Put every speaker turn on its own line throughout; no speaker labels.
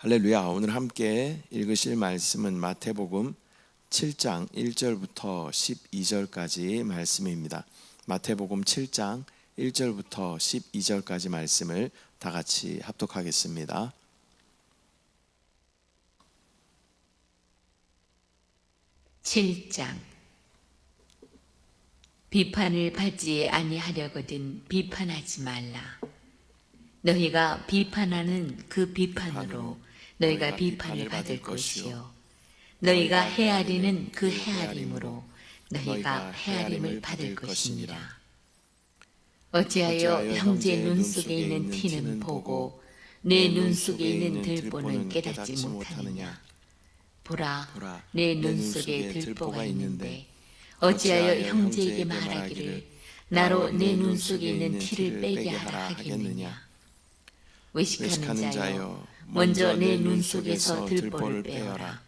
할렐루야. 오늘 함께 읽으실 말씀은 마태복음 7장 1절부터 12절까지 말씀입니다. 마태복음 7장 1절부터 12절까지 말씀을 다 같이 합독하겠습니다.
비판을 받지 아니하려거든 비판하지 말라. 너희가 비판하는 그 비판으로 너희가 비판을 받을 것이요, 너희가 헤아리는 그 헤아림으로 너희가 헤아림을 받을 것이니라. 어찌하여 형제 눈 속에 있는 티는 보고 내 눈 속에 있는 들보는 깨닫지 못하느냐? 보라, 내 눈 속에 들보가 있는데 어찌하여 형제에게 말하기를 나로 내 눈 속에 있는 티를 빼게 하라 하겠느냐? 외식하는 자여, 먼저 내 눈 속에서 들보를 빼어라.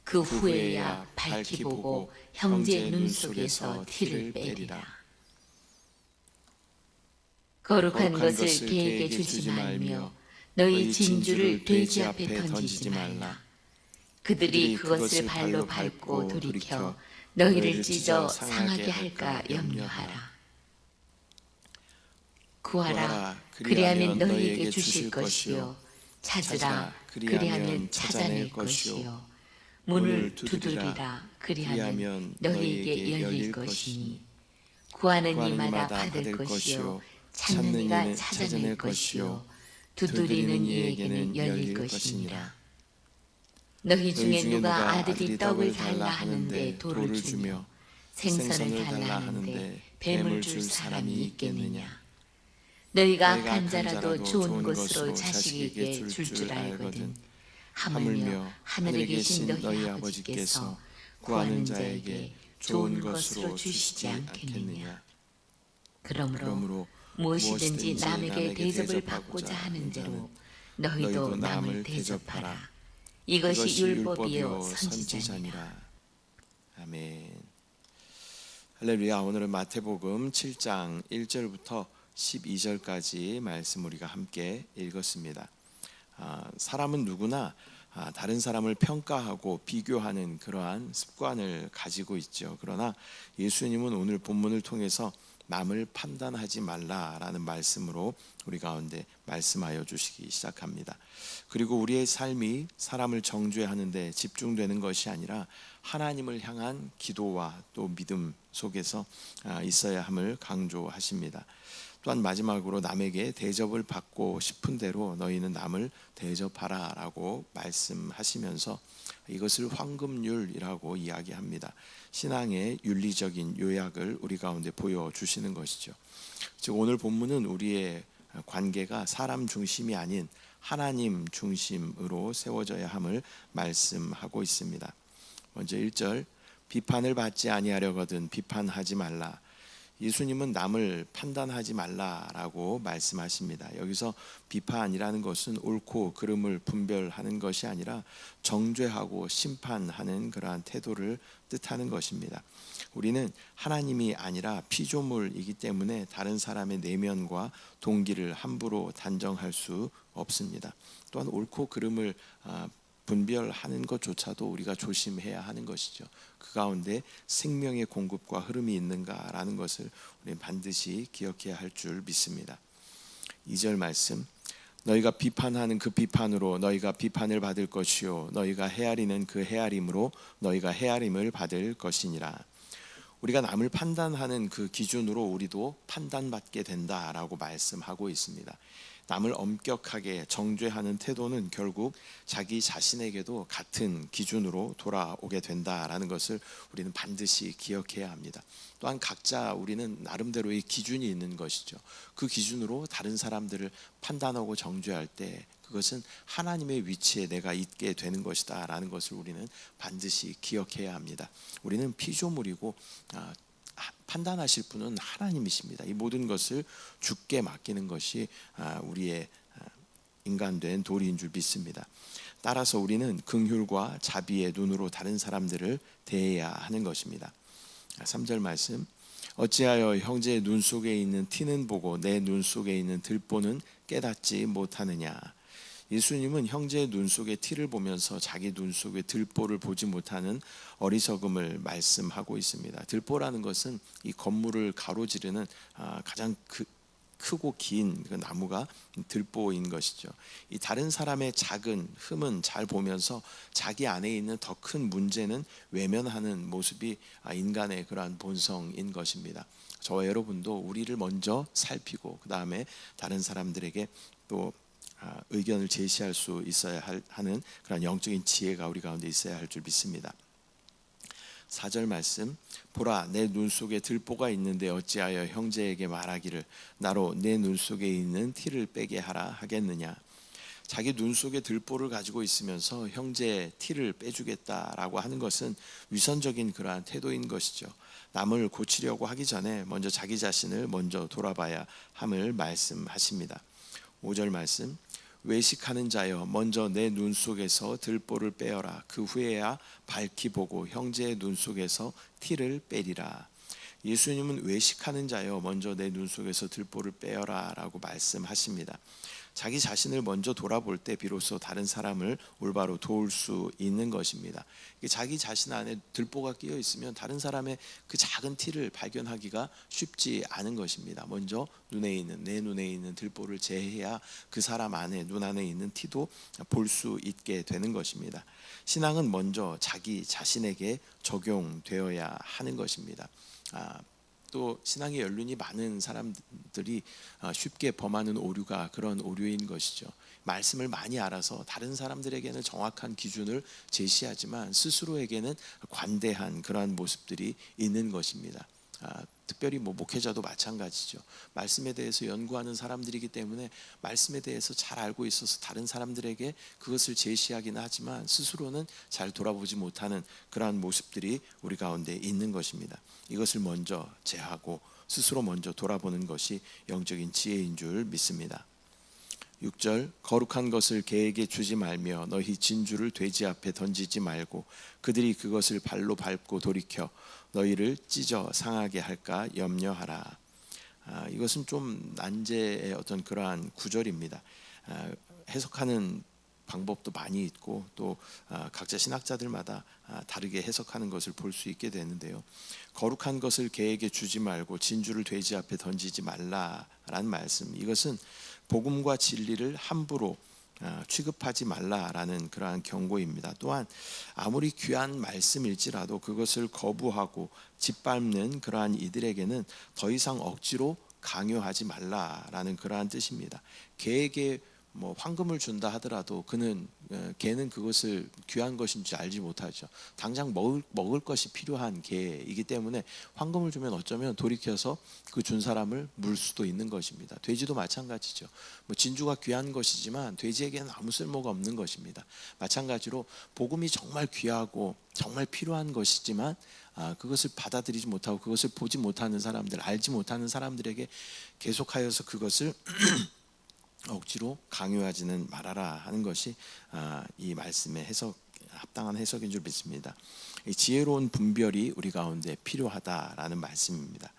그 후에야 밝히 보고 형제 눈 속에서 티를 빼리라. 거룩한 것을 개에게 주지 말며 너희 진주를 돼지 앞에 던지지 말라. 그들이 그것을 발로 밟고 돌이켜 너희를 찢어 상하게 할까 염려하라. 구하라, 그리하면 너희에게 주실 것이요, 찾으라, 그리하면 찾아낼 것이요, 문을 두드리라, 그리하면 너희에게 열릴 것이니, 구하는 이마다 받을 것이요, 찾는 이가 찾아낼 것이요, 두드리는 이에게는 열릴 것이니라. 너희 중에 누가 아들이 떡을 달라 하는데 돌을 주며 생선을 달라 하는데 뱀을 줄 사람이 있겠느냐? 너희가 악한 자라도 좋은 것으로 자식에게 줄 줄 알거든 하물며 하늘에 계신 너희 아버지께서 구하는 자에게 좋은 것으로 주시지 않겠느냐? 그러므로 무엇이든지 남에게 대접을 받고자 하는 대로 너희도 남을 대접하라. 이것이 율법이요 선지자니라.
아멘. 할렐루야. 오늘은 마태복음 7장 1절부터 12절까지 말씀 우리가 함께 읽었습니다. 사람은 누구나 다른 사람을 평가하고 비교하는 그러한 습관을 가지고 있죠. 그러나 예수님은 오늘 본문을 통해서 남을 판단하지 말라라는 말씀으로 우리 가운데 말씀하여 주시기 시작합니다. 그리고 우리의 삶이 사람을 정죄하는 데 집중되는 것이 아니라 하나님을 향한 기도와 또 믿음 속에서 있어야 함을 강조하십니다. 또한 마지막으로 남에게 대접을 받고 싶은 대로 너희는 남을 대접하라 라고 말씀하시면서 이것을 황금률이라고 이야기합니다. 신앙의 윤리적인 요약을 우리 가운데 보여주시는 것이죠. 즉 오늘 본문은 우리의 관계가 사람 중심이 아닌 하나님 중심으로 세워져야 함을 말씀하고 있습니다. 먼저 1절, 비판을 받지 아니하려거든 비판하지 말라. 예수님은 남을 판단하지 말라라고 말씀하십니다. 여기서 비판이라는 것은 옳고 그름을 분별하는 것이 아니라 정죄하고 심판하는 그러한 태도를 뜻하는 것입니다. 우리는 하나님이 아니라 피조물이기 때문에 다른 사람의 내면과 동기를 함부로 단정할 수 없습니다. 또한 옳고 그름을 분별하는 것조차도 우리가 조심해야 하는 것이죠. 그 가운데 생명의 공급과 흐름이 있는가라는 것을 우리는 반드시 기억해야 할 줄 믿습니다. 2절 말씀, 너희가 비판하는 그 비판으로 너희가 비판을 받을 것이요, 너희가 헤아리는 그 헤아림으로 너희가 헤아림을 받을 것이니라. 우리가 남을 판단하는 그 기준으로 우리도 판단받게 된다라고 말씀하고 있습니다. 남을 엄격하게 정죄하는 태도는 결국 자기 자신에게도 같은 기준으로 돌아오게 된다라는 것을 우리는 반드시 기억해야 합니다. 또한 각자 우리는 나름대로의 기준이 있는 것이죠. 그 기준으로 다른 사람들을 판단하고 정죄할 때 그것은 하나님의 위치에 내가 있게 되는 것이다 라는 것을 우리는 반드시 기억해야 합니다. 우리는 피조물이고 판단하실 분은 하나님이십니다. 이 모든 것을 주께 맡기는 것이 우리의 인간된 도리인 줄 믿습니다. 따라서 우리는 긍휼과 자비의 눈으로 다른 사람들을 대해야 하는 것입니다. 3절 말씀, 어찌하여 형제의 눈 속에 있는 티는 보고 내 눈 속에 있는 들보는 깨닫지 못하느냐. 예수님은 형제의 눈 속에 티를 보면서 자기 눈 속에 들보를 보지 못하는 어리석음을 말씀하고 있습니다. 들보라는 것은 이 건물을 가로지르는 가장 크고 긴 그 나무가 들보인 것이죠. 이 다른 사람의 작은 흠은 잘 보면서 자기 안에 있는 더 큰 문제는 외면하는 모습이 인간의 그러한 본성인 것입니다. 저와 여러분도 우리를 먼저 살피고 그 다음에 다른 사람들에게 또 의견을 제시할 수 있어야 하는 그런 영적인 지혜가 우리 가운데 있어야 할 줄 믿습니다. 4절 말씀, 보라 내 눈 속에 들보가 있는데 어찌하여 형제에게 말하기를 나로 내 눈 속에 있는 티를 빼게 하라 하겠느냐. 자기 눈 속에 들보를 가지고 있으면서 형제의 티를 빼주겠다라고 하는 것은 위선적인 그러한 태도인 것이죠. 남을 고치려고 하기 전에 먼저 자기 자신을 먼저 돌아봐야 함을 말씀하십니다. 5절 말씀, 외식하는 자여 먼저 내 눈 속에서 들보를 빼어라. 그 후에야 밝히 보고 형제의 눈 속에서 티를 빼리라. 예수님은 외식하는 자여 먼저 내 눈 속에서 들보를 빼어라 라고 말씀하십니다. 자기 자신을 먼저 돌아볼 때 비로소 다른 사람을 올바로 도울 수 있는 것입니다. 자기 자신 안에 들보가 끼어 있으면 다른 사람의 그 작은 티를 발견하기가 쉽지 않은 것입니다. 먼저 내 눈에 있는 들보를 제해야 그 사람 안에 눈 안에 있는 티도 볼 수 있게 되는 것입니다. 신앙은 먼저 자기 자신에게 적용되어야 하는 것입니다. 또 신앙의 연륜이 많은 사람들이 쉽게 범하는 오류가 그런 오류인 것이죠. 말씀을 많이 알아서 다른 사람들에게는 정확한 기준을 제시하지만 스스로에게는 관대한 그러한 모습들이 있는 것입니다. 특별히 목회자도 마찬가지죠. 말씀에 대해서 연구하는 사람들이기 때문에 말씀에 대해서 잘 알고 있어서 다른 사람들에게 그것을 제시하기는 하지만 스스로는 잘 돌아보지 못하는 그러한 모습들이 우리 가운데 있는 것입니다. 이것을 먼저 제하고 스스로 먼저 돌아보는 것이 영적인 지혜인 줄 믿습니다. 6절, 거룩한 것을 개에게 주지 말며 너희 진주를 돼지 앞에 던지지 말고 그들이 그것을 발로 밟고 돌이켜 너희를 찢어 상하게 할까 염려하라. 이것은 좀 난제의 어떤 그러한 구절입니다. 해석하는 방법도 많이 있고 또 각자 신학자들마다 다르게 해석하는 것을 볼 수 있게 되는데요. 거룩한 것을 개에게 주지 말고 진주를 돼지 앞에 던지지 말라라는 말씀, 이것은 복음과 진리를 함부로 취급하지 말라라는 그러한 경고입니다. 또한 아무리 귀한 말씀일지라도 그것을 거부하고 짓밟는 그러한 이들에게는 더 이상 억지로 강요하지 말라라는 그러한 뜻입니다. 개에게 황금을 준다 하더라도 개는 그것을 귀한 것인지 알지 못하죠. 당장 먹을 것이 필요한 개이기 때문에 황금을 주면 어쩌면 돌이켜서 그 준 사람을 물 수도 있는 것입니다. 돼지도 마찬가지죠. 진주가 귀한 것이지만 돼지에게는 아무 쓸모가 없는 것입니다. 마찬가지로 복음이 정말 귀하고 정말 필요한 것이지만 그것을 받아들이지 못하고 그것을 보지 못하는 사람들, 알지 못하는 사람들에게 계속하여서 그것을 억지로 강요하지는 말아라 하는 것이 이 말씀의 합당한 해석인 줄 믿습니다. 지혜로운 분별이 우리 가운데 필요하다라는 말씀입니다.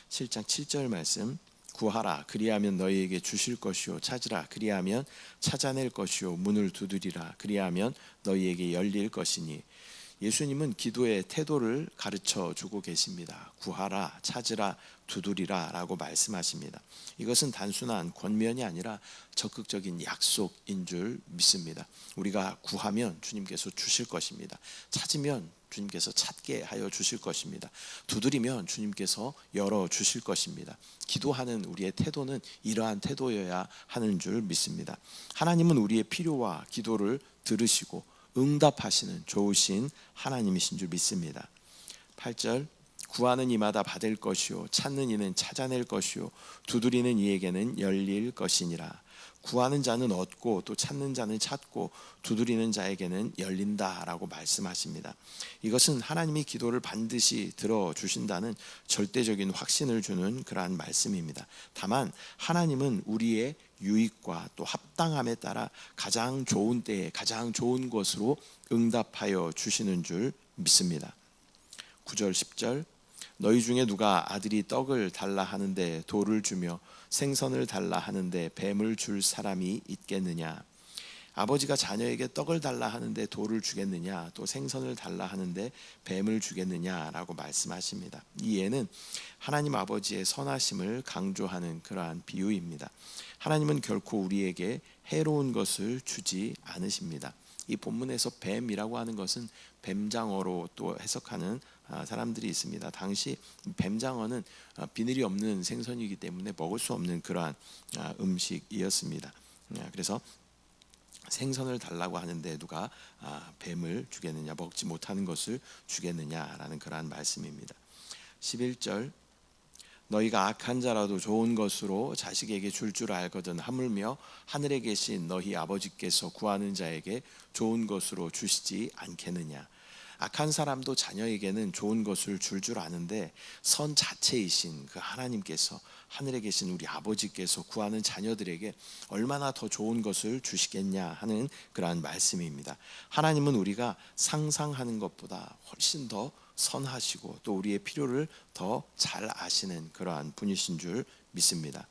7장 7절 말씀, 구하라 그리하면 너희에게 주실 것이요 찾으라 그리하면 찾아낼 것이요 문을 두드리라 그리하면 너희에게 열릴 것이니. 예수님은 기도의 태도를 가르쳐 주고 계십니다. 구하라, 찾으라, 두드리라 라고 말씀하십니다. 이것은 단순한 권면이 아니라 적극적인 약속인 줄 믿습니다. 우리가 구하면 주님께서 주실 것입니다. 찾으면 주님께서 찾게 하여 주실 것입니다. 두드리면 주님께서 열어 주실 것입니다. 기도하는 우리의 태도는 이러한 태도여야 하는 줄 믿습니다. 하나님은 우리의 필요와 기도를 들으시고 응답하시는 좋으신 하나님이신 줄 믿습니다. 8절, 구하는 이마다 받을 것이요 찾는 이는 찾아낼 것이요 두드리는 이에게는 열릴 것이니라. 구하는 자는 얻고 또 찾는 자는 찾고 두드리는 자에게는 열린다라고 말씀하십니다. 이것은 하나님이 기도를 반드시 들어주신다는 절대적인 확신을 주는 그러한 말씀입니다. 다만 하나님은 우리의 유익과 또 합당함에 따라 가장 좋은 때에 가장 좋은 것으로 응답하여 주시는 줄 믿습니다. 9절 10절, 너희 중에 누가 아들이 떡을 달라 하는데 돌을 주며 생선을 달라 하는데 뱀을 줄 사람이 있겠느냐. 아버지가 자녀에게 떡을 달라 하는데 돌을 주겠느냐, 또 생선을 달라 하는데 뱀을 주겠느냐라고 말씀하십니다. 이 예는 하나님 아버지의 선하심을 강조하는 그러한 비유입니다. 하나님은 결코 우리에게 해로운 것을 주지 않으십니다. 이 본문에서 뱀이라고 하는 것은 뱀장어로 또 해석하는 사람들이 있습니다. 당시 뱀장어는 비늘이 없는 생선이기 때문에 먹을 수 없는 그러한 음식이었습니다. 그래서 생선을 달라고 하는데 누가 뱀을 주겠느냐, 먹지 못하는 것을 주겠느냐라는 그러한 말씀입니다. 11절, 너희가 악한 자라도 좋은 것으로 자식에게 줄 알거든 하물며 하늘에 계신 너희 아버지께서 구하는 자에게 좋은 것으로 주시지 않겠느냐. 악한 사람도 자녀에게는 좋은 것을 줄 아는데 선 자체이신 그 하나님께서, 하늘에 계신 우리 아버지께서 구하는 자녀들에게 얼마나 더 좋은 것을 주시겠냐 하는 그러한 말씀입니다. 하나님은 우리가 상상하는 것보다 훨씬 더 선하시고 또 우리의 필요를 더 잘 아시는 그러한 분이신 줄 믿습니다.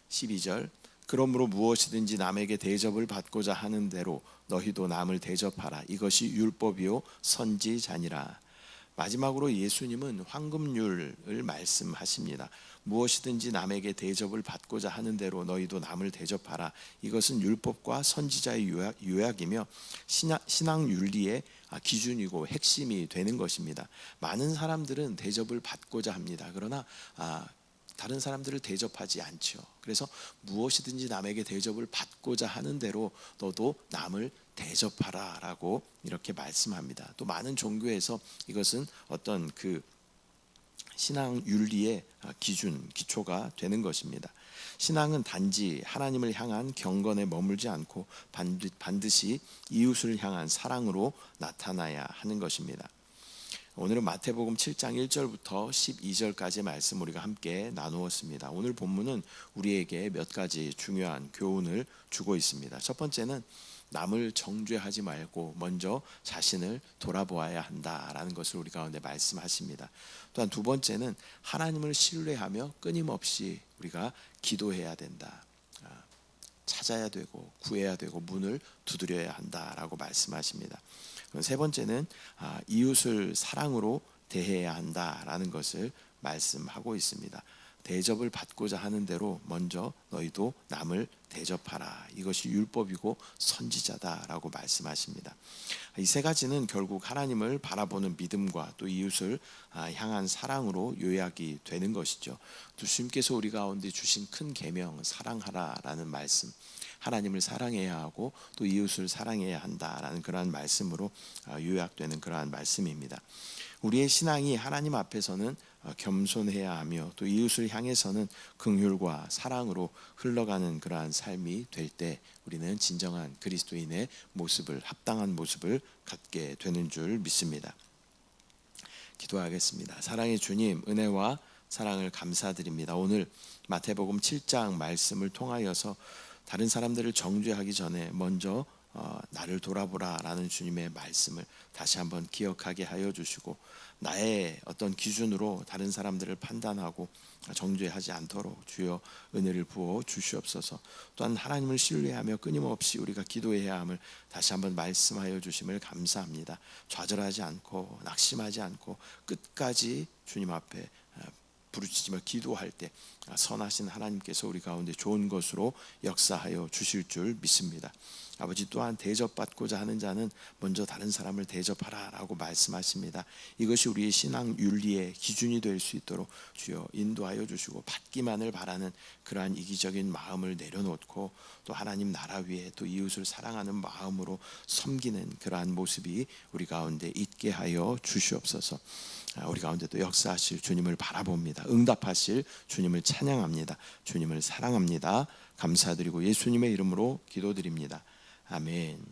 12절, 그러므로 무엇이든지 남에게 대접을 받고자 하는 대로 너희도 남을 대접하라. 이것이 율법이요 선지자니라. 마지막으로 예수님은 황금률을 말씀하십니다. 무엇이든지 남에게 대접을 받고자 하는 대로 너희도 남을 대접하라. 이것은 율법과 선지자의 요약이며 신앙 윤리의 기준이고 핵심이 되는 것입니다. 많은 사람들은 대접을 받고자 합니다. 그러나 다른 사람들을 대접하지 않죠. 그래서 무엇이든지 남에게 대접을 받고자 하는 대로 너도 남을 대접하라라고 이렇게 말씀합니다. 또 많은 종교에서 이것은 어떤 그 신앙 윤리의 기준, 기초가 되는 것입니다. 신앙은 단지 하나님을 향한 경건에 머물지 않고 반드시 이웃을 향한 사랑으로 나타나야 하는 것입니다. 오늘은 마태복음 7장 1절부터 12절까지 말씀 우리가 함께 나누었습니다. 오늘 본문은 우리에게 몇 가지 중요한 교훈을 주고 있습니다. 첫 번째는 남을 정죄하지 말고 먼저 자신을 돌아보아야 한다라는 것을 우리 가운데 말씀하십니다. 또한 두 번째는 하나님을 신뢰하며 끊임없이 우리가 기도해야 된다. 찾아야 되고 구해야 되고 문을 두드려야 한다라고 말씀하십니다. 세 번째는 이웃을 사랑으로 대해야 한다라는 것을 말씀하고 있습니다. 대접을 받고자 하는 대로 먼저 너희도 남을 대접하라. 이것이 율법이고 선지자다라고 말씀하십니다. 이 세 가지는 결국 하나님을 바라보는 믿음과 또 이웃을 향한 사랑으로 요약이 되는 것이죠. 또 주님께서 우리 가운데 주신 큰 계명 사랑하라라는 말씀, 하나님을 사랑해야 하고 또 이웃을 사랑해야 한다라는 그러한 말씀으로 요약되는 그러한 말씀입니다. 우리의 신앙이 하나님 앞에서는 겸손해야 하며 또 이웃을 향해서는 긍휼과 사랑으로 흘러가는 그러한 삶이 될 때 우리는 진정한 그리스도인의 모습을, 합당한 모습을 갖게 되는 줄 믿습니다. 기도하겠습니다. 사랑의 주님, 은혜와 사랑을 감사드립니다. 오늘 마태복음 7장 말씀을 통하여서 다른 사람들을 정죄하기 전에 먼저 나를 돌아보라라는 주님의 말씀을 다시 한번 기억하게 하여 주시고 나의 어떤 기준으로 다른 사람들을 판단하고 정죄하지 않도록 주여 은혜를 부어 주시옵소서. 또한 하나님을 신뢰하며 끊임없이 우리가 기도해야 함을 다시 한번 말씀하여 주심을 감사합니다. 좌절하지 않고 낙심하지 않고 끝까지 주님 앞에 부르짖으며 기도할 때 선하신 하나님께서 우리 가운데 좋은 것으로 역사하여 주실 줄 믿습니다. 아버지, 또한 대접받고자 하는 자는 먼저 다른 사람을 대접하라라고 말씀하십니다. 이것이 우리의 신앙 윤리의 기준이 될 수 있도록 주여 인도하여 주시고 받기만을 바라는 그러한 이기적인 마음을 내려놓고 또 하나님 나라 위에 또 이웃을 사랑하는 마음으로 섬기는 그러한 모습이 우리 가운데 있게 하여 주시옵소서. 우리 가운데 또 역사하실 주님을 바라봅니다. 응답하실 주님을 찬양합니다. 주님을 사랑합니다. 감사드리고 예수님의 이름으로 기도드립니다. 아멘.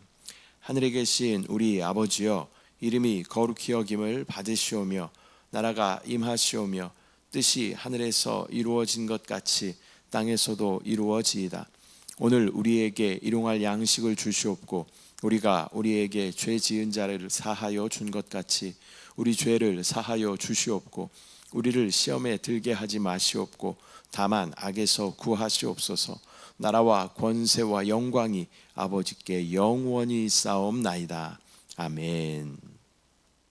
하늘에 계신 우리 아버지여, 이름이 거룩히 여김을 받으시오며 나라가 임하시오며 뜻이 하늘에서 이루어진 것 같이 땅에서도 이루어지이다. 오늘 우리에게 일용할 양식을 주시옵고 우리가 우리에게 죄 지은 자를 사하여 준 것 같이 우리 죄를 사하여 주시옵고 우리를 시험에 들게 하지 마시옵고 다만 악에서 구하시옵소서. 나라와 권세와 영광이 아버지께 영원히 있사옵나이다. 아멘.